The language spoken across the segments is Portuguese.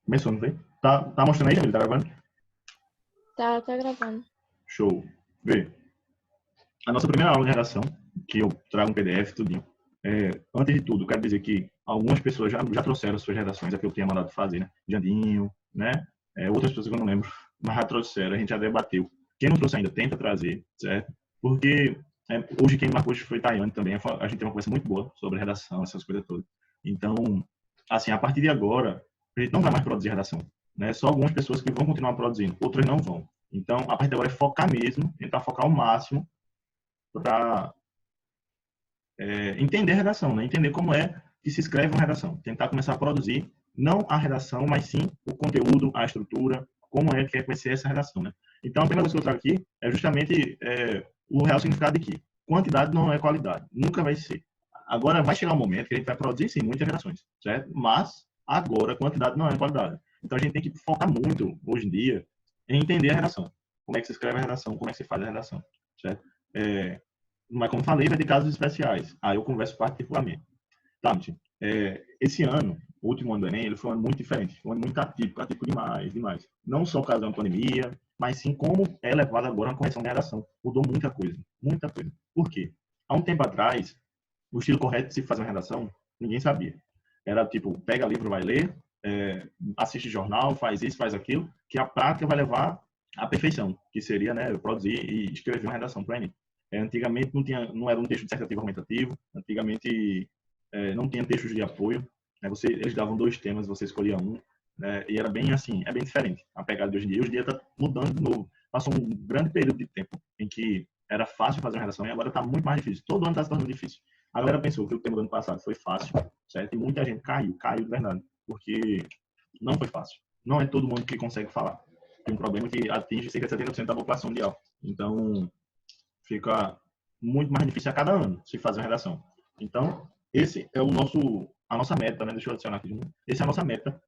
Começou, não foi? Tá mostrando aí, Jamil? Tá gravando? Tá gravando. Show. Vê, a nossa primeira aula de redação, que eu trago um PDF, tudinho. Antes de tudo, quero dizer que algumas pessoas já trouxeram suas redações, a que eu tinha mandado fazer, né? Jandinho, né? Outras pessoas que eu não lembro, mas já trouxeram, a gente já debateu. Quem não trouxe ainda, tenta trazer, certo? Porque hoje quem marcou foi Tayane também. A gente tem uma conversa muito boa sobre redação, essas coisas todas. Então, assim, a partir de agora, a gente não vai mais produzir redação, né? Só algumas pessoas que vão continuar produzindo, outras não vão. Então, a partir de agora é focar mesmo, tentar focar ao máximo para entender a redação, né? Entender como é que se escreve uma redação. Tentar começar a produzir, não a redação, mas sim o conteúdo, a estrutura, como é que vai ser essa redação, né? Então, a primeira coisa que eu trago aqui é justamente o real significado de que quantidade não é qualidade. Nunca vai ser. Agora vai chegar um momento que a gente vai produzir, sim, muitas redações, certo? Mas, agora, quantidade não é qualidade. Então, a gente tem que focar muito, hoje em dia, em entender a redação. Como é que se escreve a redação, como é que se faz a redação, certo? Mas, como falei, vai ter casos especiais. Aí eu converso particularmente. Tá, esse ano, o último ano do Enem, ele foi um ano muito diferente. Foi um ano muito atípico, atípico demais, demais. Não só por causa da pandemia, mas sim como é levado agora uma correção de redação. Mudou muita coisa, muita coisa. Por quê? Há um tempo atrás, o estilo correto de se fazer uma redação, ninguém sabia. Era tipo, pega livro, vai ler, assiste jornal, faz isso, faz aquilo, que a prática vai levar à perfeição, que seria, né, produzir e escrever uma redação para o Enem. Antigamente não era um texto dissertativo argumentativo, antigamente não tinha textos de apoio, né, eles davam dois temas, você escolhia um, né, e era bem assim, é bem diferente a pegada de hoje em dia. Hoje em dia está mudando de novo. Passou um grande período de tempo em que era fácil fazer uma redação e agora está muito mais difícil. Todo ano está se tornando difícil. A galera pensou que o tema do ano passado foi fácil, certo? E muita gente caiu de verdade, porque não foi fácil. Não é todo mundo que consegue falar. Tem um problema que atinge cerca de 70% da população mundial. Então, fica muito mais difícil a cada ano se fazer uma redação. Então, esse é a nossa meta, né? Deixa eu adicionar aqui. Essa é a nossa meta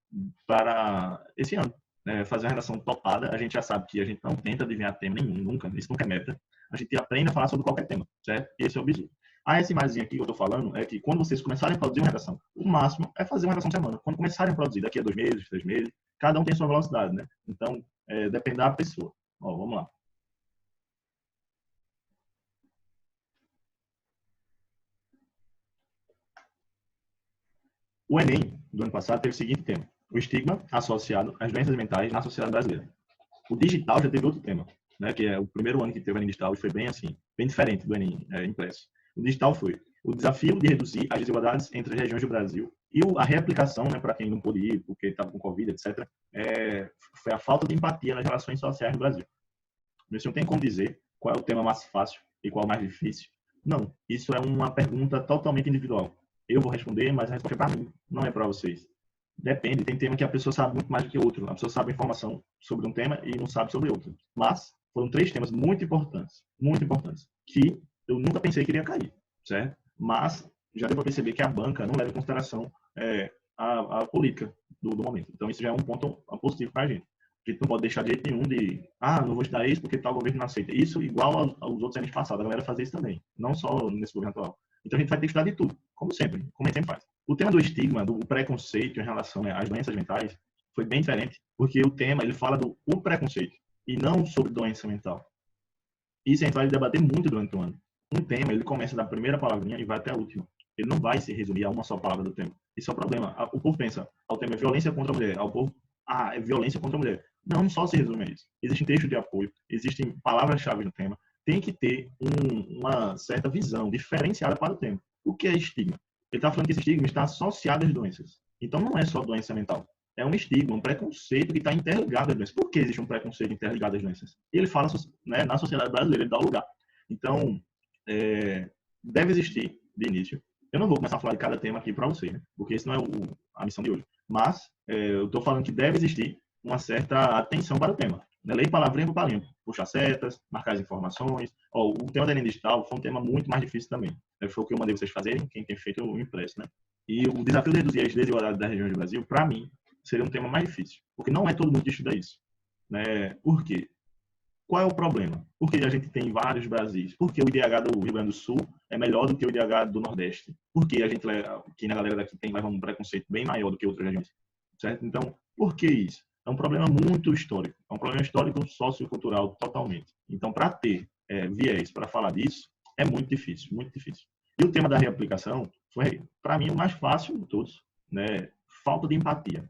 para esse ano. Né? Fazer uma redação topada. A gente já sabe que a gente não tenta adivinhar tema nenhum, nunca. Isso nunca é meta. A gente aprende a falar sobre qualquer tema, certo? Esse é o objetivo. Essa imagem aqui que eu estou falando é que quando vocês começarem a produzir uma redação, o máximo é fazer uma redação por semana. Quando começarem a produzir daqui a 2 meses, 3 meses, cada um tem sua velocidade, né? Então, depende da pessoa. Ó, vamos lá. O Enem do ano passado teve o seguinte tema: o estigma associado às doenças mentais na sociedade brasileira. O digital já teve outro tema, né, que é o primeiro ano que teve o Enem digital e foi bem assim, bem diferente do Enem impresso. O digital foi o desafio de reduzir as desigualdades entre as regiões do Brasil e a reaplicação, né, para quem não pôde ir porque estava com Covid, etc., foi a falta de empatia nas relações sociais do Brasil. Você não tem como dizer qual é o tema mais fácil e qual é o mais difícil. Não, isso é uma pergunta totalmente individual. Eu vou responder, mas a resposta é para mim, não é para vocês. Depende, tem tema que a pessoa sabe muito mais do que outro. A pessoa sabe informação sobre um tema e não sabe sobre outro. Mas foram 3 temas muito importantes, que eu nunca pensei que iria cair, certo? Mas já deu para perceber que a banca não leva em consideração a política do momento. Então isso já é um ponto positivo para a gente. A gente não pode deixar de jeito nenhum não vou estudar isso porque tal governo não aceita. Isso igual aos outros anos passados. A galera fazia isso também, não só nesse governo atual. Então a gente vai ter que estudar de tudo, como sempre, como a gente sempre faz. O tema do estigma, do preconceito em relação às doenças mentais, foi bem diferente, porque o tema ele fala do preconceito e não sobre doença mental. Isso a gente vai debater muito durante o ano. Um tema, ele começa da primeira palavrinha e vai até a última. Ele não vai se resumir a uma só palavra do tema. Isso é o problema. O povo pensa, o tema é violência contra a mulher. O povo, é violência contra a mulher. Não só se resume a isso. Existem textos de apoio, existem palavras-chave no tema. Tem que ter uma certa visão diferenciada para o tema. O que é estigma? Ele está falando que esse estigma está associado às doenças. Então não é só doença mental. É um estigma, um preconceito que está interligado às doenças. Por que existe um preconceito interligado às doenças? E ele fala, né, na sociedade brasileira, ele dá o lugar. Então, deve existir, de início. Eu não vou começar a falar de cada tema aqui para você, né? Porque isso não é a missão de hoje. Mas eu estou falando que deve existir uma certa atenção para o tema. Né? Ler palavrinha por palavrinha, puxar setas, marcar as informações. O tema da Enem digital foi um tema muito mais difícil também. Foi o que eu mandei vocês fazerem, quem tem feito o impresso, né? E o desafio de reduzir as desigualdades das regiões do Brasil, para mim, seria um tema mais difícil. Porque não é todo mundo que estuda isso. Né? Por quê? Qual é o problema? Porque a gente tem vários Brasis. Porque o IDH do Rio Grande do Sul é melhor do que o IDH do Nordeste. Porque a gente, que na galera daqui leva um preconceito bem maior do que outras regiões. certo? Então, por que isso? É um problema muito histórico, é um problema histórico sociocultural totalmente. Então, para ter viés para falar disso, é muito difícil, muito difícil. E o tema da reaplicação foi, para mim, o mais fácil de todos, né? Falta de empatia.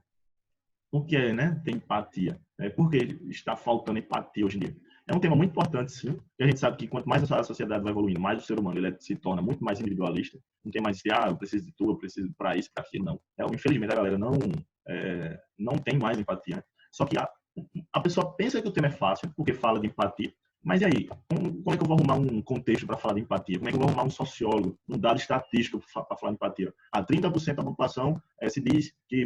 Por que, né, tem empatia? Por que está faltando empatia hoje em dia? É um tema muito importante, sim, e a gente sabe que quanto mais a sociedade vai evoluindo, mais o ser humano ele se torna muito mais individualista. Não tem mais esse, eu preciso de tu, eu preciso para isso, para aquilo, não. Infelizmente, a galera não tem mais empatia. Né? Só que a pessoa pensa que o tema é fácil, porque fala de empatia, mas e aí? Como é que eu vou arrumar um contexto para falar de empatia? Como é que eu vou arrumar um sociólogo, um dado estatístico para falar de empatia? 30% da população se diz que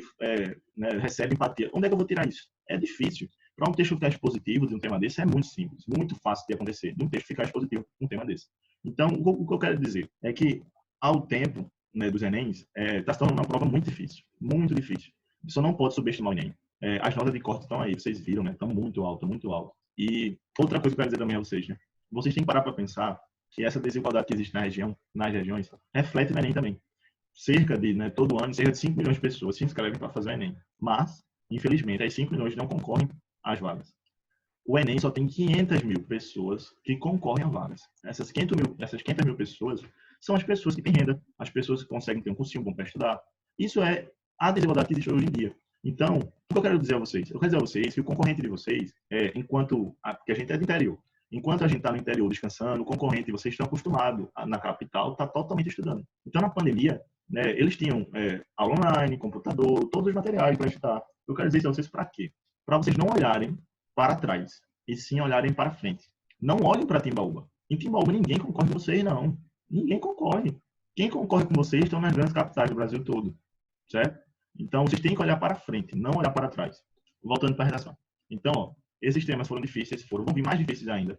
né, recebe empatia. Onde é que eu vou tirar isso? É difícil. Para um texto ficar expositivo de um tema desse é muito simples, muito fácil de acontecer, de um texto ficar expositivo de um tema desse. Então, o que eu quero dizer é que, ao tempo, né, dos Enems, está se tornando uma prova muito difícil, muito difícil. Só não pode subestimar o Enem. As notas de corte estão aí, vocês viram, né? Estão muito altas, muito altas. E outra coisa que eu quero dizer também a vocês, né? Vocês têm que parar para pensar que essa desigualdade que existe nas regiões, reflete no Enem também. Cerca de, né, todo ano, cerca de 5 milhões de pessoas se inscrevem para fazer o Enem. Mas, infelizmente, as 5 milhões não concorrem às vagas. O Enem só tem 500 mil pessoas que concorrem a vagas. Essas 500 mil pessoas são as pessoas que têm renda, as pessoas que conseguem ter um cursinho bom para estudar. Isso é a desigualdade que existe hoje em dia. Então, o que eu quero dizer a vocês? Eu quero dizer a vocês que o concorrente de vocês, porque a gente é do interior, enquanto a gente está no interior descansando, o concorrente, vocês estão acostumados na capital, está totalmente estudando. Então, na pandemia, né, eles tinham aula online, computador, todos os materiais para estudar. Eu quero dizer a vocês para quê? Para vocês não olharem para trás, e sim olharem para frente. Não olhem para Timbaúba. Em Timbaúba ninguém concorre com vocês, não. Ninguém concorre. Quem concorre com vocês estão nas grandes capitais do Brasil todo, certo? Então, vocês têm que olhar para frente, não olhar para trás. Voltando para a redação. Então, ó, esses temas foram difíceis, vão vir mais difíceis ainda.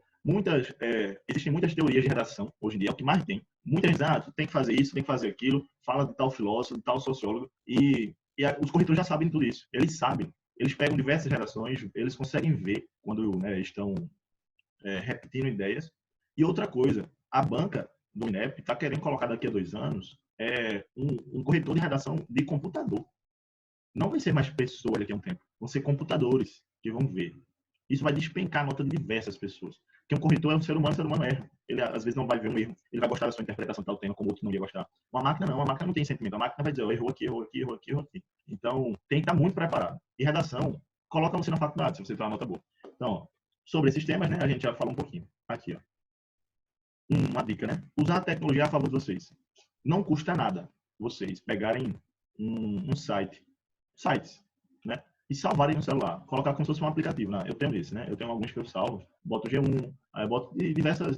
Existem muitas teorias de redação, hoje em dia, é o que mais tem. Muitas dizem, tu tem que fazer isso, tem que fazer aquilo, fala de tal filósofo, de tal sociólogo, e os corretores já sabem tudo isso. Eles sabem. Eles pegam diversas redações, eles conseguem ver quando, né, estão repetindo ideias. E outra coisa, a banca do INEP está querendo colocar daqui a 2 anos um corretor de redação de computador. Não vai ser mais pessoas daqui a um tempo, vão ser computadores que vão ver. Isso vai despencar a nota de diversas pessoas. Porque um corretor é um ser humano erra. Ele às vezes não vai ver um erro, ele vai gostar da sua interpretação de tal tema, como outro não ia gostar. Uma máquina não tem sentimento. A máquina vai dizer, errou aqui, errou aqui, errou aqui, errou aqui. Então, tem que estar muito preparado. E redação, coloca você na faculdade, se você tiver uma nota boa. Então, ó, sobre esses temas, né, a gente já falou um pouquinho. Aqui, ó. Uma dica, né? Usar a tecnologia a favor de vocês. Não custa nada vocês pegarem sites, né? E salvarem no celular, colocar como se fosse um aplicativo, né? Eu tenho esse, né? Eu tenho alguns que eu salvo, boto G1, aí boto de diversos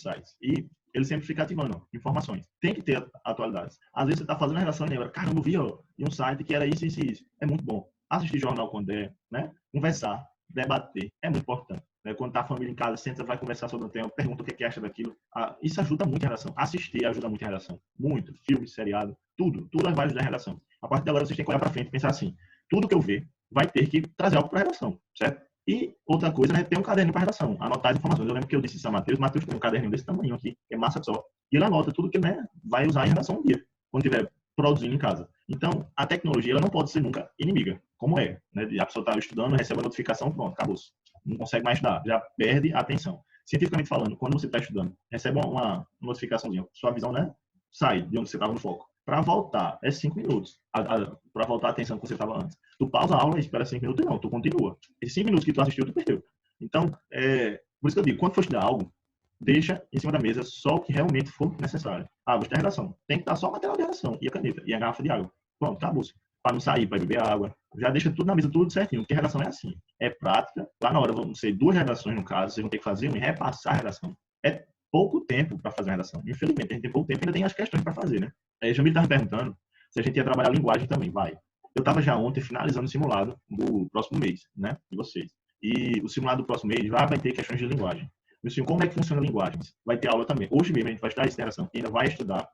sites. E ele sempre fica ativando informações. Tem que ter atualidades. Às vezes você está fazendo a redação e lembra, caramba, eu vi em um site que era isso, isso e isso. É muito bom. Assistir jornal quando né? Conversar, debater, é muito importante. Né? Quando tá a família em casa, senta, vai conversar sobre o tema, pergunta o que acha daquilo. Isso ajuda muito em redação. Assistir ajuda muito em redação. Muito. Filme, seriado, tudo vai ajudar em redação. A partir de agora, vocês têm que olhar para frente e pensar assim, tudo que eu ver vai ter que trazer algo para a redação, certo? E outra coisa, né, ter um caderno para redação, anotar as informações. Eu lembro que eu disse isso a Matheus tem um caderninho desse tamanho aqui, que é massa só. E ele anota tudo que, né, vai usar em redação um dia, quando estiver produzindo em casa. Então, a tecnologia ela não pode ser nunca inimiga, como é. Né? A pessoa está estudando, recebe a notificação, pronto, acabou-se. Não consegue mais estudar, já perde a atenção. Cientificamente falando, quando você está estudando, recebe uma notificaçãozinha, sua visão, né, sai de onde você estava no foco. Para voltar, é 5 minutos. Para voltar a atenção que você estava antes. Tu pausa a aula e espera 5 minutos, não, tu continua. Esses 5 minutos que tu assistiu, tu perdeu. Então, por isso que eu digo, quando for estudar algo, deixa em cima da mesa só o que realmente for necessário. Vou estudar redação. Tem que estar só o material de redação, e a caneta, e a garrafa de água. Pronto, acabou. Para não sair, para beber água. Já deixa tudo na mesa, tudo certinho, porque a redação é assim. É prática. Lá na hora vão ser 2 redações, no caso, vocês vão ter que fazer e repassar a redação. É pouco tempo para fazer a redação. Infelizmente, a gente tem pouco tempo e ainda tem as questões para fazer, né? Aí a Jamil estava me perguntando se a gente ia trabalhar a linguagem também. Vai. Eu estava já ontem finalizando o simulado do próximo mês, né? De vocês. E o simulado do próximo mês vai ter questões de linguagem. Assim, como é que funciona a linguagem? Vai ter aula também. Hoje mesmo a gente vai estudar interação. E ainda vai estudar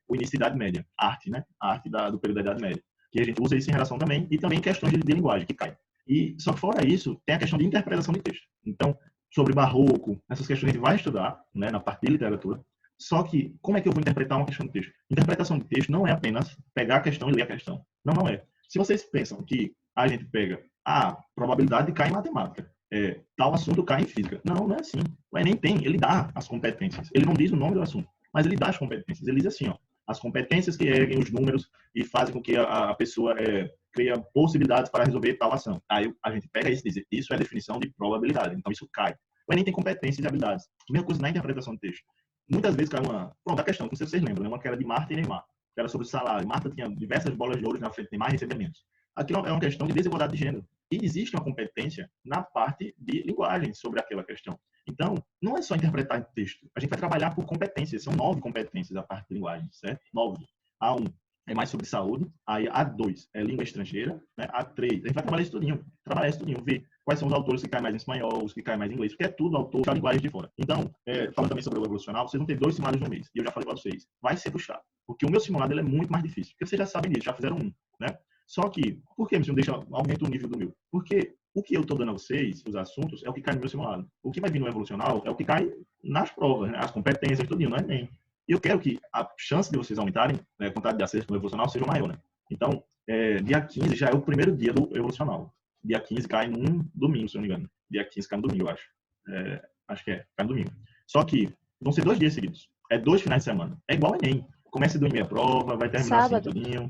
o início da Idade Média. Arte, né? A arte do período da Idade Média. Que a gente usa isso em relação também. E também questões de linguagem que cai. E só que fora isso, tem a questão de interpretação de texto. Então, sobre barroco, essas questões a gente vai estudar, né? Na parte de literatura. Só que, como é que eu vou interpretar uma questão de texto? Interpretação de texto não é apenas pegar a questão e ler a questão. Não é. Se vocês pensam que a gente pega a probabilidade de cair em matemática, tal assunto cai em física. Não, não é assim. O Enem ele dá as competências. Ele não diz o nome do assunto, mas ele dá as competências. Ele diz assim, ó, as competências que erguem os números e fazem com que a pessoa cria possibilidades para resolver tal ação. Aí a gente pega isso e diz, isso é a definição de probabilidade. Então isso cai. O Enem tem competências e habilidades. A mesma coisa na interpretação do texto. Muitas vezes cai pronto, a questão, não sei se vocês lembram, né? Uma que era de Marta e Neymar, que era sobre o salário. Marta tinha diversas bolas de ouro na frente de Neymar e recebia menos. Aqui é uma questão de desigualdade de gênero. E existe uma competência na parte de linguagem sobre aquela questão. Então, não é só interpretar o texto. A gente vai trabalhar por competências. São 9 competências a parte de linguagem, certo? 9. A1 é mais sobre saúde. Aí A2 é língua estrangeira. Né? A3, a gente vai trabalhar isso tudinho, ver quais são os autores que caem mais em espanhol, os que caem mais em inglês, porque é tudo autor da linguagem de fora. Então, falando também sobre o evolucional, vocês vão ter 2 simulados no mês. E eu já falei para vocês, vai ser puxado. Porque o meu simulado ele é muito mais difícil. Porque vocês já sabem disso, já fizeram um, né? Só que, por que não aumenta o nível do meu? Porque o que eu estou dando a vocês, os assuntos, é o que cai no meu simulado. O que vai vir no evolucional é o que cai nas provas, né? As competências, tudo, não é nem. E eu quero que a chance de vocês aumentarem, né, a quantidade de acertos no evolucional seja maior, né? Então, dia 15 já é o primeiro dia do evolucional. Dia 15 cai num domingo, se eu não me engano. Dia 15 cai no domingo, eu acho. Acho que cai no domingo. Só que vão ser 2 dias seguidos. 2 finais de semana. É igual ao Enem. Começa do meia prova, vai terminar Sábado. assim tudinho.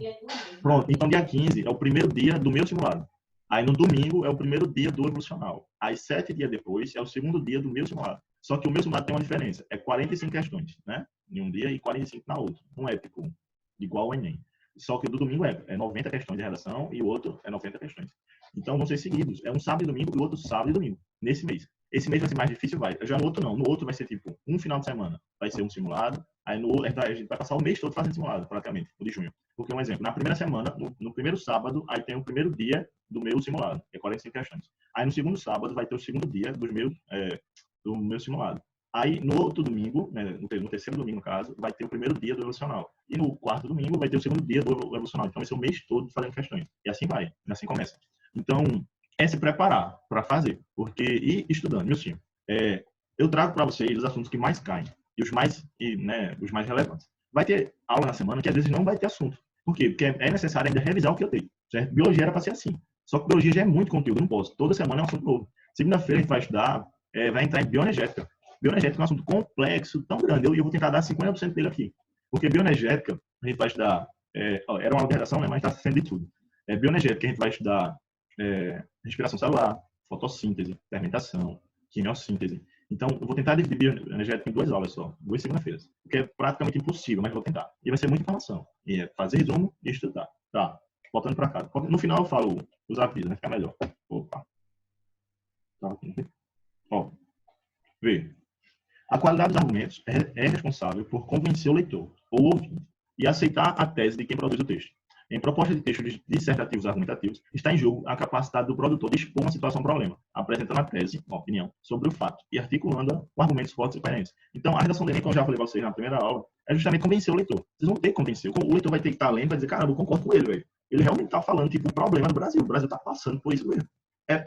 Pronto, então dia 15 é o primeiro dia do meu simulado. Aí no domingo é o primeiro dia do evolucional. Aí 7 dias depois é o segundo dia do meu simulado. Só que o meu simulado tem uma diferença. É 45 questões, né? Em um dia e 45 na outra. Não é tipo igual ao Enem. Só que o do domingo é 90 questões de redação e o outro é 90 questões. Então vão ser seguidos. É um sábado e domingo e o outro sábado e domingo. Nesse mês. Esse mês vai ser mais difícil, vai. Já no outro não. No outro vai ser tipo um final de semana. Vai ser um simulado. Aí a gente vai passar o mês todo fazendo simulado, praticamente, o de junho. Porque, um exemplo, na primeira semana, no primeiro sábado, aí tem o primeiro dia do meu simulado, que é 45 questões. Aí no segundo sábado vai ter o segundo dia do meu simulado. Aí no outro domingo, né, no terceiro domingo, no caso, vai ter o primeiro dia do evolucional. E no quarto domingo vai ter o segundo dia do evolucional. Então vai ser o mês todo fazendo questões. E assim vai, assim começa. Então, é se preparar para fazer, porque ir estudando. Meu senhor, eu trago para vocês os assuntos que mais caem e os mais relevantes. Vai ter aula na semana que às vezes não vai ter assunto. Por quê? Porque é necessário ainda revisar o que eu tenho, certo? Biologia era para ser assim. Só que biologia já é muito conteúdo, não posso. Toda semana é um assunto novo. Segunda-feira a gente vai estudar, vai entrar em bioenergética. Bioenergética é um assunto complexo, tão grande, eu vou tentar dar 50% dele aqui. Porque bioenergética, a gente vai estudar, era uma alteração, né, mas está sendo de tudo. Bioenergética, a gente vai estudar respiração celular, fotossíntese, fermentação, quimiossíntese. Então, eu vou tentar dividir bioenergética em 2 aulas só, 2 segundas-feiras, o que é praticamente impossível, mas vou tentar. E vai ser muita informação. E é fazer resumo e estudar. Tá, voltando para cá. No final eu falo os avisos, vai ficar melhor. Opa. Tá aqui. Ó, vê. A qualidade dos argumentos é responsável por convencer o leitor ou ouvinte e aceitar a tese de quem produz o texto. Em proposta de textos dissertativos argumentativos, está em jogo a capacidade do produtor de expor uma situação problema, apresentando a tese, uma opinião, sobre o fato e articulando com argumentos fortes e coerentes. Então, a redação do Enem, como eu já falei para vocês na primeira aula, é justamente convencer o leitor. Vocês vão ter que convencer. O leitor vai ter que estar lendo e vai dizer, caramba, eu concordo com ele, velho. Ele realmente está falando, tipo, o problema do Brasil. O Brasil está passando por isso mesmo.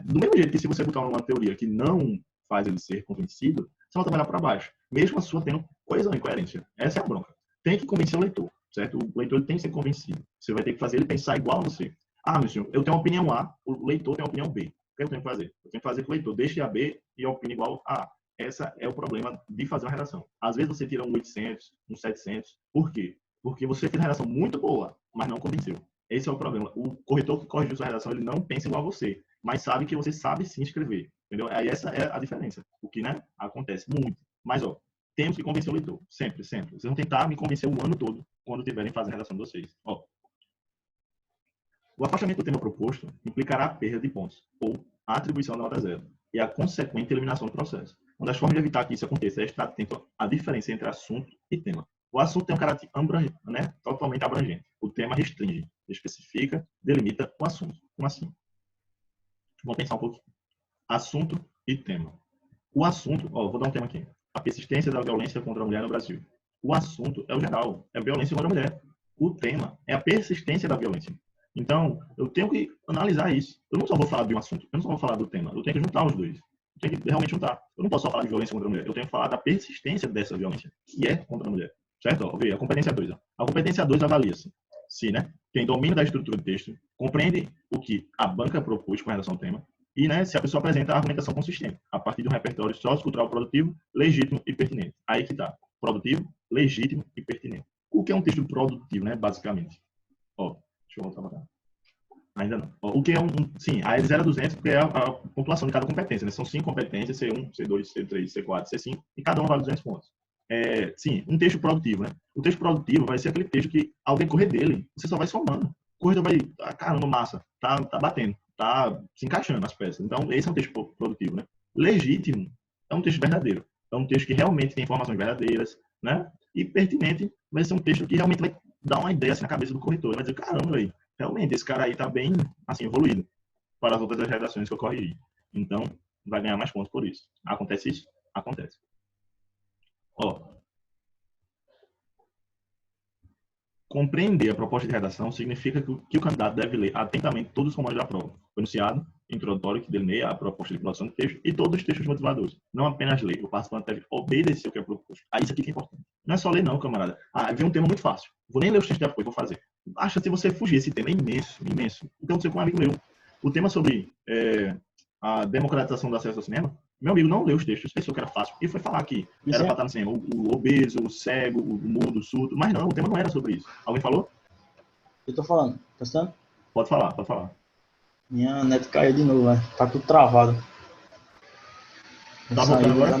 Do mesmo jeito que se você botar uma teoria que não faz ele ser convencido, você vai trabalhar para baixo. Mesmo a sua tendo coesão e coerência. Essa é a bronca. Tem que convencer o leitor, certo? O leitor tem que ser convencido. Você vai ter que fazer ele pensar igual a você. Ah, meu senhor, eu tenho uma opinião A, o leitor tem uma opinião B. O que eu tenho que fazer? Eu tenho que fazer que o leitor deixe a B e opine igual a A. Esse é o problema de fazer uma redação. Às vezes você tira um 800, um 700. Por quê? Porque você fez uma redação muito boa, mas não convenceu. Esse é o problema. O corretor que corrigiu sua redação, ele não pensa igual a você, mas sabe que você sabe sim escrever. Entendeu? Aí essa é a diferença. O que, né, acontece muito. Mas, ó, temos que convencer o leitor. Sempre, sempre. Vocês vão tentar me convencer o ano todo, quando tiverem fazendo a redação de vocês. Ó, o afastamento do tema proposto implicará a perda de pontos, ou a atribuição da nota zero, e a consequente eliminação do processo. Uma das formas de evitar que isso aconteça é estar atento à diferença entre assunto e tema. O assunto tem um caráter abrangente, né? Totalmente abrangente. O tema restringe, especifica, delimita o assunto. Como assim? Vamos pensar um pouquinho. Assunto e tema. O assunto, vou dar um tema aqui. A persistência da violência contra a mulher no Brasil. O assunto é o geral, é a violência contra a mulher. O tema é a persistência da violência. Então, eu tenho que analisar isso. Eu não só vou falar de um assunto, eu não só vou falar do tema, eu tenho que juntar os dois. Eu tenho que realmente juntar. Eu não posso só falar de violência contra a mulher, eu tenho que falar da persistência dessa violência, que é contra a mulher. Certo? A competência 2. A competência 2 avalia-se se, né, quem domina da estrutura do texto, compreende o que a banca propôs com relação ao tema e, né, se a pessoa apresenta a argumentação consistente, a partir de um repertório sociocultural produtivo, legítimo e pertinente. Aí que está. Produtivo, legítimo e pertinente. O que é um texto produtivo, né, basicamente? Ó, deixa eu voltar para cá. Ainda não. Ó, o que é sim, a é de 0 a 200, porque é a pontuação de cada competência, né? São 5 competências, C1, C2, C3, C4, C5, e cada uma vale 200 pontos. Sim, um texto produtivo, né? O texto produtivo vai ser aquele texto que, ao decorrer dele, você só vai somando. O corredor vai, caramba, massa, tá batendo, tá se encaixando as peças. Então, esse é um texto produtivo, né? Legítimo é um texto verdadeiro. É um texto que realmente tem informações verdadeiras, né? E pertinente vai ser um texto que realmente vai dar uma ideia assim, na cabeça do corretor. Ele vai dizer, caramba, aí, realmente, esse cara aí tá bem, assim, evoluído para as outras redações que eu corrigi. Então, vai ganhar mais pontos por isso. Acontece isso? Acontece. Ó, compreender a proposta de redação significa que o candidato deve ler atentamente todos os comandos da prova. O enunciado introdutório que delineia a proposta de produção de texto e todos os textos motivadores. Não apenas ler, o participante deve obedecer o que é proposto. Aí isso aqui que é importante. Não é só ler não, camarada. Vem um tema muito fácil. Vou nem ler os textos depois, vou fazer. A chance de você fugir esse tema é imenso, imenso. O que aconteceu com um amigo meu? O tema sobre a democratização do acesso ao cinema, meu amigo não leu os textos, pensou que era fácil. E foi falar que era para estar no cinema o obeso, o cego, o mudo, o surdo. Mas não, o tema não era sobre isso. Alguém falou? Eu tô falando. Tá estando? Pode falar, pode falar. Minha net caiu de novo, velho. Tá tudo travado. Tá voltando agora?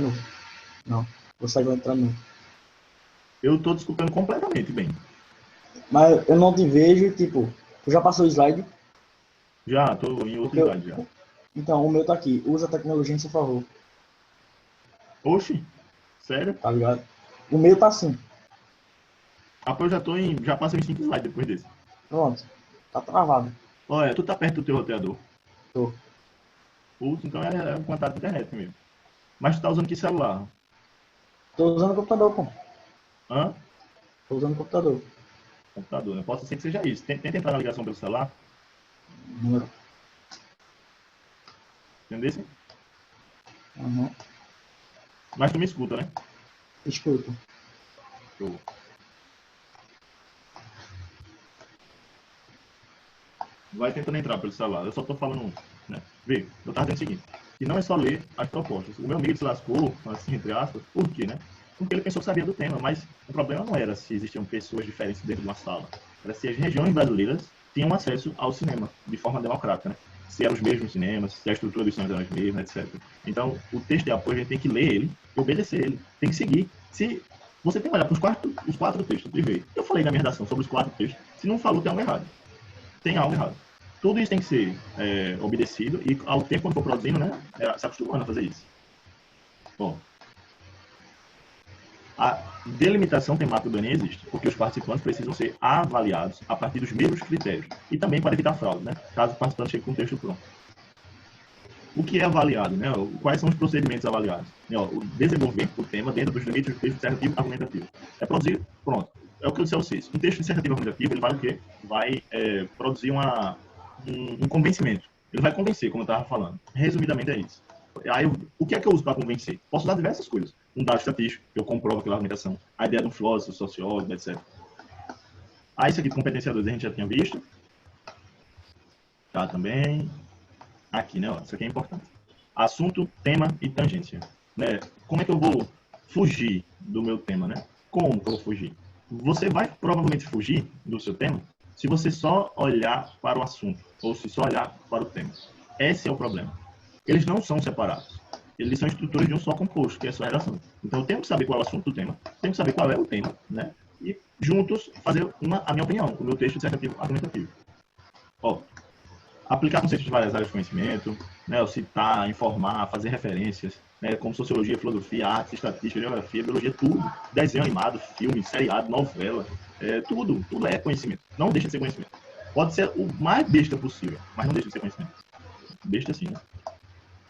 Não. Vou sair e vou entrar no. Eu tô te escutando completamente bem. Mas eu não te vejo, tipo, tu já passou o slide? Já, tô em outro slide já. Então, o meu tá aqui. Usa a tecnologia em seu favor. Oxi, sério? Tá ligado? O meu tá assim. Eu já passei em 5 slides depois desse. Pronto. Tá travado. Olha, tu tá perto do teu roteador? Tô. Putz, então é um contato de internet mesmo. Mas tu tá usando que celular? Tô usando o computador, pô. Hã? Tô usando o computador. Computador, né? Pode ser que seja isso. Tenta entrar na ligação pelo celular. Número. Entendeu? Uhum. Mas tu me escuta, né? Escuta. Show. Vai tentando entrar pelo celular. Eu só tô falando, né? Vê, eu tava dizendo o seguinte, que não é só ler as propostas. O meu amigo se lascou, assim, entre aspas, por quê, né? Porque ele pensou que sabia do tema, mas o problema não era se existiam pessoas diferentes dentro de uma sala. Era se as regiões brasileiras tinham acesso ao cinema de forma democrática, né? Se eram os mesmos cinemas, se a estrutura dos cinemas era as mesmas, etc. Então, o texto de apoio, a gente tem que ler ele e obedecer ele. Tem que seguir. Se você tem que olhar para os quatro textos e ver. Eu falei na minha redação sobre os 4 textos. Se não falou, tem algo errado. Tem algo errado. Tudo isso tem que ser obedecido e, ao tempo, quando for produzindo, né, se acostumando a fazer isso. Bom, a delimitação temática do Enem existe, porque os participantes precisam ser avaliados a partir dos mesmos critérios. E também para evitar fraude, né? Caso o participante chegue com o texto pronto. O que é avaliado, né? Quais são os procedimentos avaliados? O desenvolver o tema dentro dos limites do texto dissertativo argumentativo. É produzir, pronto. É o que eu disse a vocês. Um texto dissertativo argumentativo, ele vai o quê? Vai produzir um convencimento. Ele vai convencer, como eu estava falando. Resumidamente é isso. Aí, o que é que eu uso para convencer? Posso usar diversas coisas. Um dado estatístico, que eu comprovo aquela argumentação. A ideia de um filósofo, sociólogo, etc. Isso aqui de competência 2 a gente já tinha visto. Tá, também. Aqui, né? Ó, isso aqui é importante. Assunto, tema e tangência. Né? Como é que eu vou fugir do meu tema, né? Como que eu vou fugir? Você vai provavelmente fugir do seu tema se você só olhar para o assunto ou se só olhar para o tema. Esse é o problema. Eles não são separados. Eles são estruturas de um só composto, que é a sua redação. Então, eu tenho que saber qual é o assunto do tema, tenho que saber qual é o tema, né? E, juntos, fazer a minha opinião, o meu texto dissertativo argumentativo. Ó, aplicar conceitos de várias áreas de conhecimento, né? Citar, informar, fazer referências, né? Como sociologia, filosofia, arte, estatística, geografia, biologia, tudo. Desenho animado, filme, seriado, novela, tudo é conhecimento. Não deixa de ser conhecimento. Pode ser o mais besta possível, mas não deixa de ser conhecimento. Besta sim, né?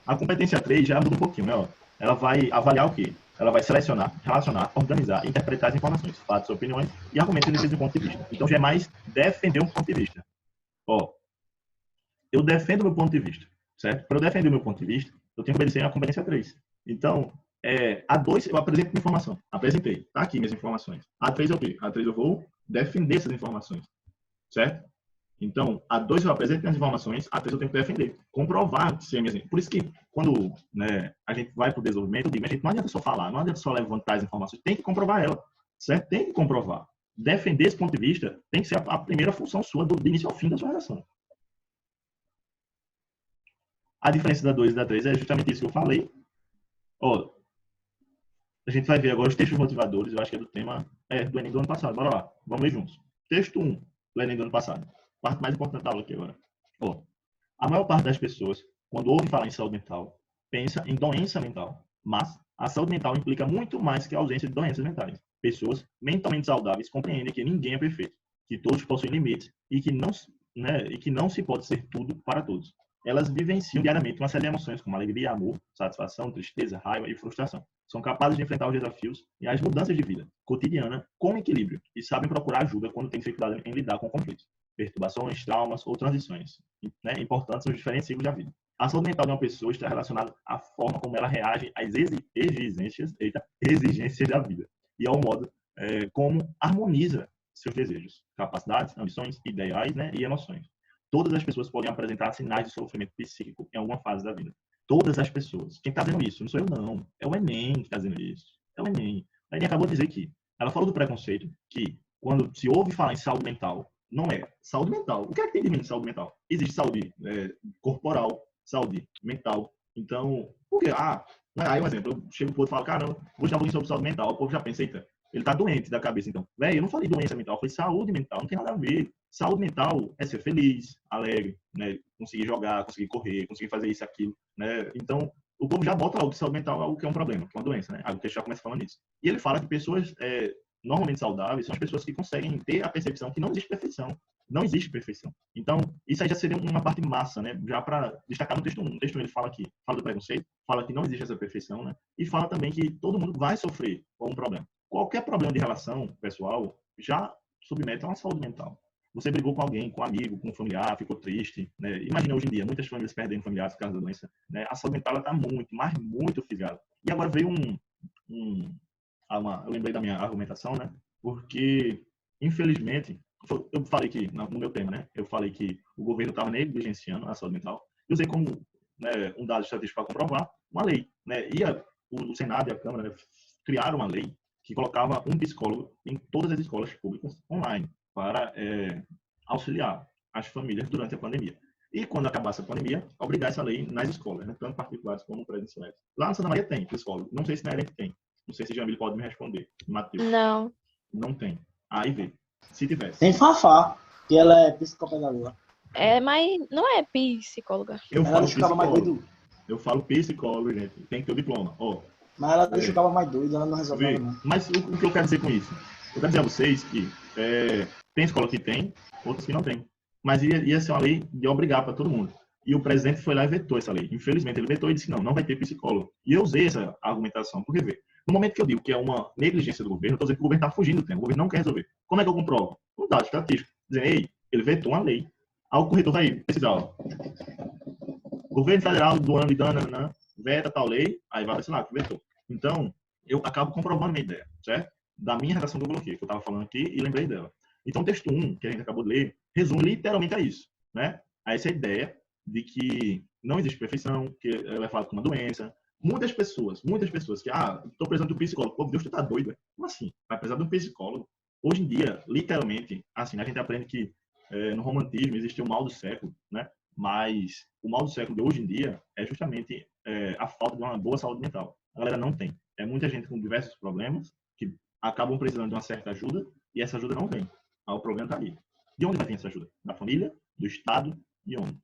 A competência 3 já muda um pouquinho, né? Ela vai avaliar o quê? Ela vai selecionar, relacionar, organizar, interpretar as informações, fatos, opiniões e argumentos em defesa de um ponto de vista. Então já é mais defender um ponto de vista. Ó, eu defendo o meu ponto de vista, certo? Para eu defender o meu ponto de vista, eu tenho que obedecer a competência 3. Então, a 2 eu apresento informação. Apresentei. Tá aqui minhas informações. A 3 é o quê? A 3 eu vou defender essas informações. certo? Então, a 2 eu apresento as informações, a 3 eu tenho que defender, comprovar se é minha. Por isso que, quando, né, a gente vai para o desenvolvimento, eu digo, a gente não adianta só falar, não adianta só levantar as informações, tem que comprovar ela, certo? Tem que comprovar. Defender esse ponto de vista tem que ser a primeira função sua, do início ao fim da sua redação. A diferença da 2 e da 3 é justamente isso que eu falei. Ó, a gente vai ver agora os textos motivadores, eu acho que é do tema do Enem do ano passado. Bora lá, vamos ler juntos. Texto 1 do Enem do ano passado. Parte mais importante da aula aqui agora. Ó, a maior parte das pessoas, quando ouve falar em saúde mental, pensa em doença mental. Mas a saúde mental implica muito mais que a ausência de doenças mentais. Pessoas mentalmente saudáveis compreendem que ninguém é perfeito, que todos possuem limites e que não se pode ser tudo para todos. Elas vivenciam diariamente uma série de emoções como alegria, amor, satisfação, tristeza, raiva e frustração. São capazes de enfrentar os desafios e as mudanças de vida cotidiana com equilíbrio e sabem procurar ajuda quando têm dificuldade em lidar com conflitos, perturbações, traumas ou transições, né, importantes nos diferentes ciclos da vida. A saúde mental de uma pessoa está relacionada à forma como ela reage às exigências da vida e ao modo como harmoniza seus desejos, capacidades, ambições, ideais, né, e emoções. Todas as pessoas podem apresentar sinais de sofrimento psíquico em alguma fase da vida. Todas as pessoas. Quem está dizendo isso? Não sou eu, não. É o Enem que está dizendo isso. É o Enem. A Enem acabou de dizer que ela falou do preconceito, que quando se ouve falar em saúde mental, não é saúde mental. O que é que tem de mim de saúde mental? Existe saúde corporal, saúde mental. Então, por quê? Aí um exemplo, eu chego pro outro e falo, caramba, vou dar um pouquinho sobre saúde mental. O povo já pensa, eita, ele tá doente da cabeça, então. Velho, eu não falei doença mental, eu falei saúde mental, não tem nada a ver. Saúde mental é ser feliz, alegre, né? Conseguir jogar, conseguir correr, conseguir fazer isso, aquilo, né? Então, o povo já bota logo que saúde mental é algo que é um problema, que é uma doença, né? Aí o texto já começa falando isso. E ele fala que pessoas normalmente saudáveis são as pessoas que conseguem ter a percepção que não existe perfeição. Não existe perfeição. Então, isso aí já seria uma parte massa, né? Já para destacar no texto 1. No texto 1 ele fala do preconceito, fala que não existe essa perfeição, né? E fala também que todo mundo vai sofrer com um problema. Qualquer problema de relação pessoal já submete a uma saúde mental. Você brigou com alguém, com um amigo, com um familiar, ficou triste, né? Imagina hoje em dia, muitas famílias perdendo familiares por causa da doença, né? A saúde mental está muito, mas muito fisgada. E agora veio eu lembrei da minha argumentação, né? Porque, infelizmente, eu falei que, no meu tema, né? Eu falei que o governo estava negligenciando a saúde mental. Eu usei como um dado estatístico para comprovar uma lei, né? E o Senado e a Câmara, né, criaram uma lei que colocava um psicólogo em todas as escolas públicas online para auxiliar as famílias durante a pandemia. E quando acabasse a pandemia, obrigar essa lei nas escolas, né, tanto particulares como presenciais. Lá na Santa Maria tem psicólogo. Não sei se na Erente tem. Não sei se Jamil pode me responder. Matheus. Não. Não tem. Aí vê. Se tivesse. Tem Fafá, que ela é psicopedagoga. Mas não é psicóloga. Eu Ela falo deixa o cabo mais psicólogo. doido. Eu falo psicólogo, gente. Tem que ter o diploma. Ó, Mas ela deixa o cabo mais doido, ela não resolve nada, não. mas o que eu quero dizer com isso? Eu quero dizer a vocês que tem escola que tem, outras que não tem. Mas ia ser uma lei de obrigar para todo mundo. E o presidente foi lá e vetou essa lei. Infelizmente, ele vetou e disse que não vai ter psicólogo. E eu usei essa argumentação, porque vê, no momento que eu digo que é uma negligência do governo, eu estou dizendo que o governo está fugindo do tema, o governo não quer resolver. Como é que eu comprovo? Um dado estatístico, dizendo, ei, ele vetou uma lei. Aí o corretor vai pesquisar, ó. Governo federal do ano e dano, veta tal lei, aí vai lá, que vetou. Então, eu acabo comprovando a minha ideia, certo? Da minha redação que eu coloquei, que eu estava falando aqui e lembrei dela. Então, o texto 1, que a gente acabou de ler, resume literalmente a isso, né? A essa ideia de que não existe perfeição, que ela é falada como uma doença. Muitas pessoas que, estou precisando de um psicólogo. Pô, Deus, tu tá doido, como assim? Vai precisar de um psicólogo? Hoje em dia, literalmente, assim, a gente aprende que no romantismo existe o mal do século, né? Mas o mal do século de hoje em dia é justamente a falta de uma boa saúde mental. A galera não tem. É muita gente com diversos problemas que acabam precisando de uma certa ajuda e essa ajuda não vem. O problema está ali. De onde vai ter essa ajuda? Da família, do Estado, de onde?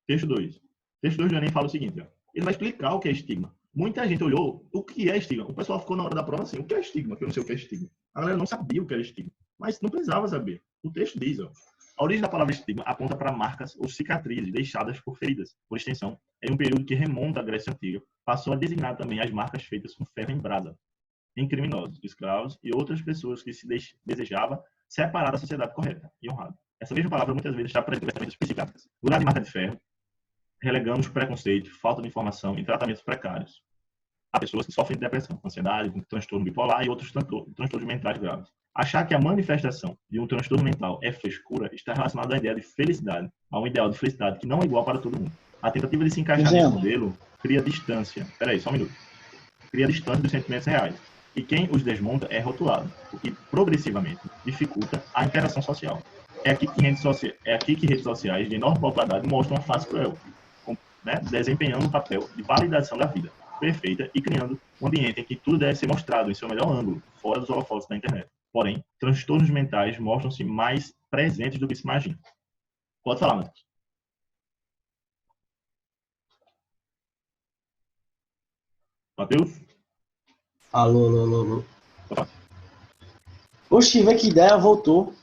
Texto 2. Texto 2 do Enem fala o seguinte, ó. Ele vai explicar o que é estigma. Muita gente olhou o que é estigma. O pessoal ficou na hora da prova assim, o que é estigma? Que eu não sei o que é estigma. A galera não sabia o que era estigma. Mas não precisava saber. O texto diz, ó. A origem da palavra estigma aponta para marcas ou cicatrizes deixadas por feridas. Por extensão, em um período que remonta à Grécia Antiga, passou a designar também as marcas feitas com ferro em brasa, em criminosos, escravos e outras pessoas que se desejava separar da sociedade correta e honrada. Essa mesma palavra muitas vezes está presente em tratamentos psiquiátricos. No lugar de marca de ferro, relegamos preconceito, falta de informação e tratamentos precários. Há pessoas que sofrem de depressão, ansiedade, transtorno bipolar e outros transtornos mentais graves. Achar que a manifestação de um transtorno mental é frescura está relacionado à ideia de felicidade, a um ideal de felicidade que não é igual para todo mundo. A tentativa de se encaixar nesse modelo cria distância. Peraí, só um minuto. Cria distância dos sentimentos reais. E quem os desmonta é rotulado, o que progressivamente dificulta a interação social. É aqui que redes sociais de enorme popularidade mostram uma face cruel, né? Desempenhando um papel de validação da vida perfeita e criando um ambiente em que tudo deve ser mostrado em seu melhor ângulo, fora dos holofotes da internet. Porém, transtornos mentais mostram-se mais presentes do que se imagina. Pode falar, Matheus. Matheus? Alô, alô, alô, alô. Oxi, vê que ideia, voltou.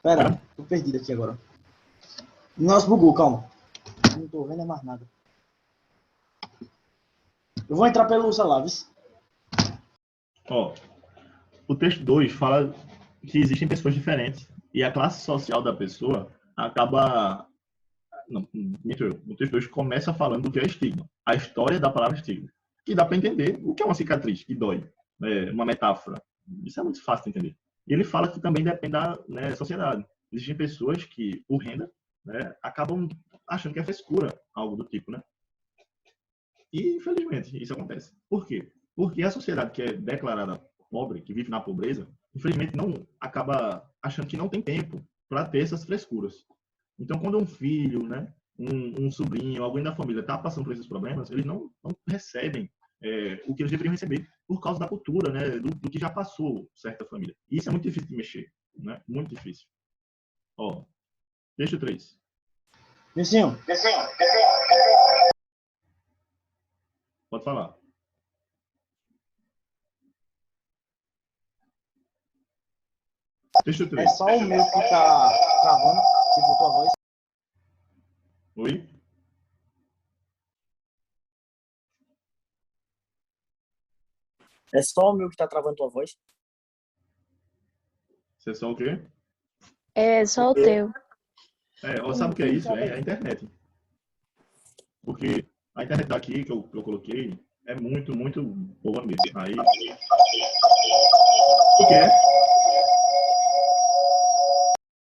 Pera, tô perdido aqui agora. Nossa, bugou, calma. Não tô vendo mais nada. Eu vou entrar pelo celular, viu? Ó, o texto 2 fala que existem pessoas diferentes e a classe social da pessoa acaba... Não, o texto 2 começa falando do que é estigma. A história da palavra estigma. Que dá para entender o que é uma cicatriz que dói. Uma metáfora. Isso é muito fácil de entender. E ele fala que também depende da, né, sociedade. Existem pessoas que, por renda, né, acabam achando que é frescura, algo do tipo, né? E, infelizmente, isso acontece. Por quê? Porque a sociedade que é declarada pobre, que vive na pobreza, infelizmente não acaba achando que não tem tempo para ter essas frescuras. Então, quando um filho, né, um sobrinho, alguém da família está passando por esses problemas, eles não recebem o que eles deveriam receber por causa da cultura, né, do que já passou certa família. E isso é muito difícil de mexer, né? Muito difícil. Ó, texto 3. Vizinho. Pode falar. Texto 3. É só o meu que tá travando, que botou a voz. Oi? É só o meu que tá travando tua voz? Você é só o quê? É só o teu. Sabe o que é isso? É a internet. Porque a internet daqui que eu coloquei é muito, muito boa mesmo. Aí... O que é?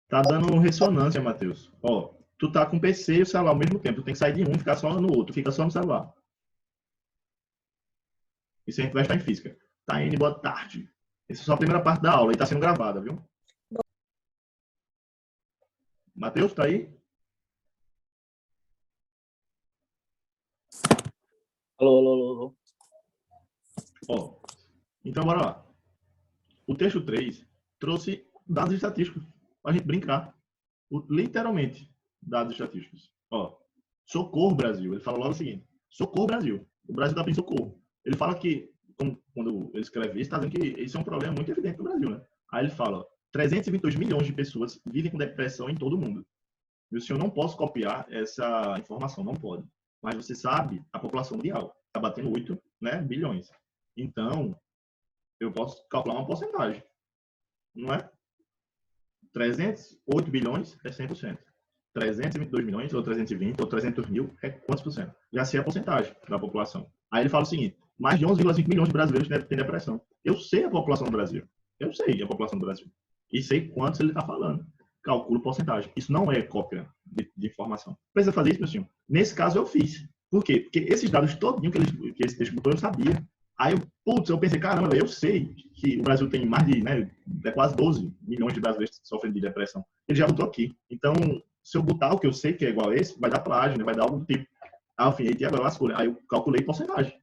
Tá dando ressonância, Matheus. Ó, tu tá com o PC e o celular ao mesmo tempo. Tu tem que sair de um e ficar só no outro. Fica só no celular. Isso a gente vai estar em física. Taine, boa tarde. Essa é só a primeira parte da aula e tá sendo gravada, viu? Matheus, tá aí? Alô, alô, alô, alô. Ó, então bora lá. O texto 3 trouxe dados estatísticos pra gente brincar. Literalmente, dados estatísticos. Ó, Socorro Brasil. Ele fala logo o seguinte: Socorro Brasil. O Brasil tá pedindo socorro. Ele fala que, quando ele escreve isso, está dizendo que isso é um problema muito evidente no Brasil, né? Aí ele fala: 322 milhões de pessoas vivem com depressão em todo o mundo. E o senhor não posso copiar essa informação, não pode. Mas você sabe, a população mundial está batendo 8, né, bilhões. Então, eu posso calcular uma porcentagem. Não é? 308 bilhões é 100%. 322 milhões, ou 320, ou 300 mil, é quantos por cento? Já sei a porcentagem da população. Aí ele fala o seguinte: mais de 11,5 milhões de brasileiros têm depressão. Eu sei a população do Brasil. Eu sei a população do Brasil. E sei quantos ele está falando. Calculo porcentagem. Isso não é cópia de informação. Precisa fazer isso, meu senhor? Nesse caso, eu fiz. Por quê? Porque esses dados todinho que esse texto botou, eu sabia. Aí eu pensei, caramba, eu sei que o Brasil tem mais de, né, quase 12 milhões de brasileiros que sofrem de depressão. Ele já botou aqui. Então, se eu botar o que eu sei que é igual a esse, vai dar plágio, né? Vai dar algo do tipo. Alfinete, agora lascou. Aí eu calculei porcentagem.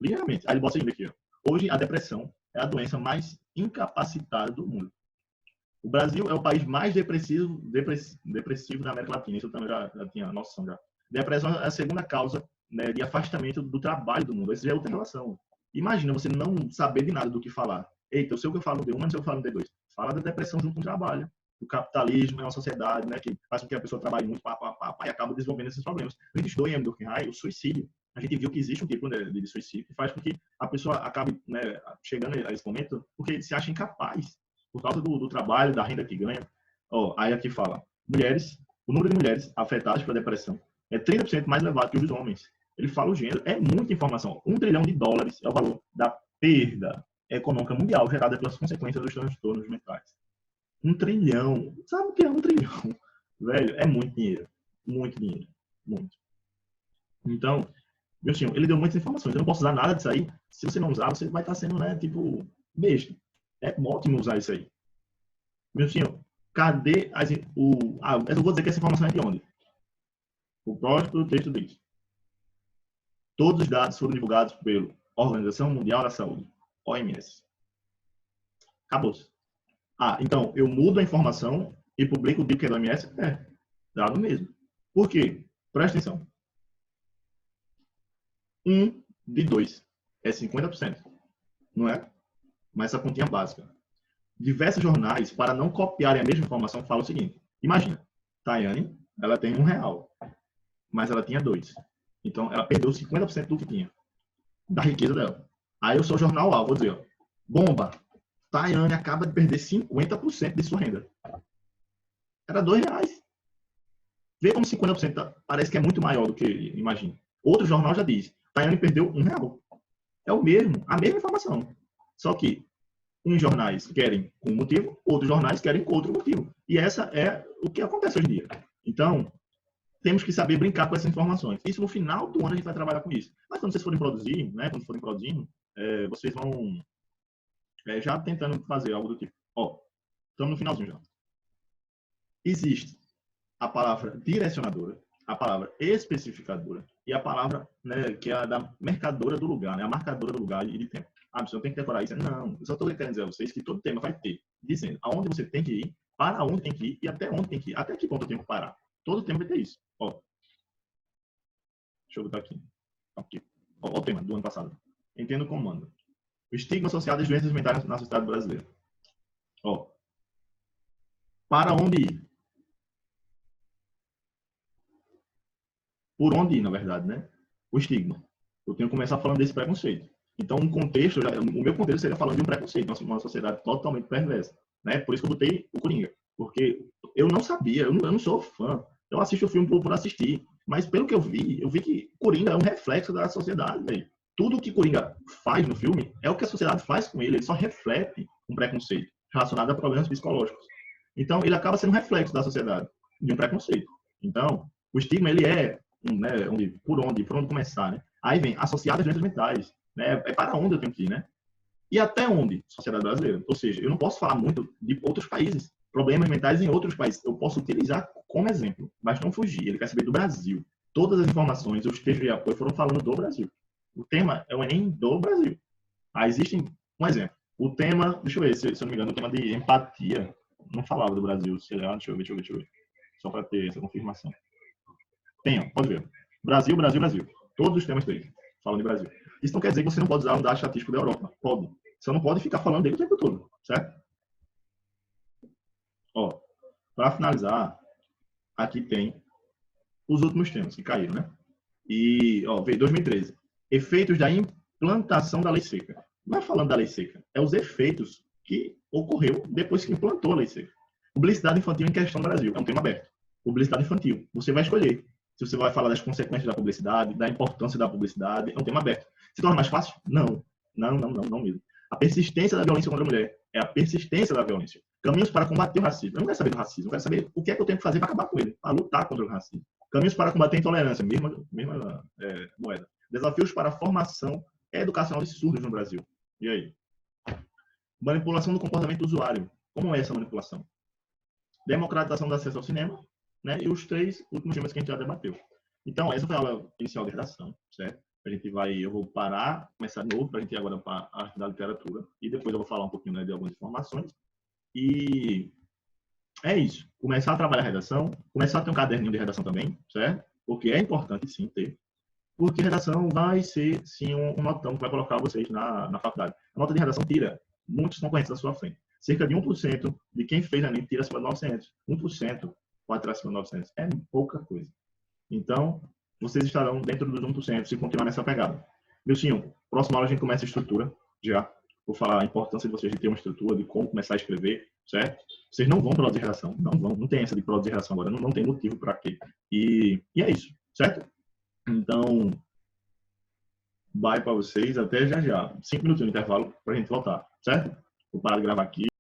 Ligeiramente. Aí ele bota aqui, ó. Hoje, a depressão é a doença mais incapacitada do mundo. O Brasil é o país mais depressivo da América Latina. Isso eu também já tinha noção já. Depressão é a segunda causa, né, de afastamento do trabalho do mundo. Isso já é outra relação. Imagina você não saber de nada do que falar. Eita, eu sei o que eu falo no D1, mas eu sei o que eu falo no D2. Fala da depressão junto com o trabalho. O capitalismo é uma sociedade, né, que faz com que a pessoa trabalhe muito e acaba desenvolvendo esses problemas. A gente estudou em Durkheim o suicídio. A gente viu que existe um tipo de suicídio que faz com que a pessoa acabe, né, chegando a esse momento porque se acha incapaz por causa do trabalho, da renda que ganha. Ó, aí aqui fala, o número de mulheres afetadas pela depressão é 30% mais elevado que o dos homens. Ele fala o gênero, é muita informação. $1 trilhão é o valor da perda econômica mundial gerada pelas consequências dos transtornos mentais. 1 trilhão. Sabe o que é 1 trilhão? Velho, é muito dinheiro. Muito dinheiro. Muito. Então, meu senhor, ele deu muitas informações. Eu não posso usar nada disso aí. Se você não usar, você vai estar sendo, né, tipo, besta. É ótimo usar isso aí. Meu senhor, cadê eu vou dizer que essa informação é de onde? O próprio texto diz. Todos os dados foram divulgados pela Organização Mundial da Saúde, OMS. Acabou-se. Então, eu mudo a informação e publico o que é da OMS? É, dado mesmo. Por quê? Presta atenção. 1 de 2 é 50%. Não é? Mas essa continha básica. Diversos jornais, para não copiarem a mesma informação, falam o seguinte. Imagina, Tayane, ela tem R$1, mas ela tinha 2. Então, ela perdeu 50% do que tinha, da riqueza dela. Aí eu sou o jornal A, vou dizer, ó, bomba, Tayane acaba de perder 50% de sua renda. Era R$2. Vê como 50% parece que é muito maior do que imagina. Outro jornal já diz, Tayane perdeu R$1. É o mesmo, a mesma informação. Só que uns jornais querem com um motivo, outros jornais querem com outro motivo. E essa é o que acontece hoje em dia. Então, temos que saber brincar com essas informações. Isso no final do ano a gente vai trabalhar com isso. Mas quando vocês forem produzir, né, quando forem produzindo, vocês vão já tentando fazer algo do tipo. Ó, estamos no finalzinho já. Existe a palavra direcionadora, a palavra especificadora e a palavra, né, que é a da mercadora do lugar, né, a marcadora do lugar e de tempo. Você não tem que decorar isso. Não, eu só estou querendo dizer a vocês que todo tema vai ter, dizendo aonde você tem que ir, para onde tem que ir e até onde tem que ir, até que ponto eu tenho que parar. Todo tema vai ter isso. Ó, deixa eu botar aqui. Ó, o tema do ano passado. Entendo o comando. O estigma associado às doenças mentais na sociedade brasileira. Ó, para onde ir? Por onde ir, na verdade, né? O estigma. Eu tenho que começar falando desse preconceito. Então, o meu contexto seria falando de um preconceito, uma sociedade totalmente perversa, né? Por isso que eu botei o Coringa, porque eu não sabia, eu não sou fã, eu assisto o filme por assistir, mas pelo que eu vi que Coringa é um reflexo da sociedade, velho. Tudo que Coringa faz no filme é o que a sociedade faz com ele só reflete um preconceito relacionado a problemas psicológicos. Então, ele acaba sendo um reflexo da sociedade, de um preconceito. Então, o estigma, ele é, né, por onde começar, né? Aí vem associado às doenças mentais. Né? É para onde eu tenho que ir, né? E até onde? Sociedade brasileira. Ou seja, eu não posso falar muito de outros países, problemas mentais em outros países. Eu posso utilizar como exemplo, mas não fugir. Ele quer saber do Brasil. Todas as informações, os textos de apoio foram falando do Brasil. O tema é o Enem do Brasil. Existem, um exemplo. O tema, deixa eu ver, se eu não me engano, o tema de empatia não falava do Brasil. Deixa eu ver. Só para ter essa confirmação. Tem, pode ver. Brasil. Todos os temas deles falam de Brasil. Isso não quer dizer que você não pode usar um dado estatístico da Europa. Pode. Você não pode ficar falando dele o tempo todo, certo? Ó, para finalizar, aqui tem os últimos temas que caíram, né? E, ó, veio 2013. Efeitos da implantação da lei seca. Não é falando da lei seca, é os efeitos que ocorreu depois que implantou a lei seca. Publicidade infantil em questão no Brasil. É um tema aberto. Publicidade infantil. Você vai escolher se você vai falar das consequências da publicidade, da importância da publicidade. É um tema aberto. Se torna mais fácil? Não mesmo. A persistência da violência contra a mulher é a persistência da violência. Caminhos para combater o racismo. Eu não quero saber do racismo, eu quero saber o que é que eu tenho que fazer para acabar com ele, para lutar contra o racismo. Caminhos para combater a intolerância, mesma moeda. Desafios para a formação educacional de surdos no Brasil. E aí? Manipulação do comportamento do usuário. Como é essa manipulação? Democratização do acesso ao cinema, né? E os 3 últimos temas que a gente já debateu. Então, essa foi a aula inicial de redação, certo? Eu vou parar, começar de novo, para a gente ir agora para a arte da literatura, e depois eu vou falar um pouquinho, né, de algumas informações. E é isso. Começar a trabalhar a redação, começar a ter um caderninho de redação também, certo? Porque é importante, sim, ter. Porque redação vai ser, sim, um notão que vai colocar vocês na faculdade. A nota de redação tira muitos concorrentes da sua frente. Cerca de 1% de quem fez Enem tira acima de 900. 1% pode tirar acima de 900. É pouca coisa. Então, vocês estarão dentro dos 1% se continuar nessa pegada. Milcinho, próxima aula a gente começa a estrutura, já. Vou falar a importância de vocês de ter uma estrutura, de como começar a escrever, certo? Vocês não vão produzir redação, não tem essa de produzir redação agora, não tem motivo para quê. E é isso, certo? Então, bye para vocês. Até já já. 5 minutos de intervalo para a gente voltar, certo? Vou parar de gravar aqui.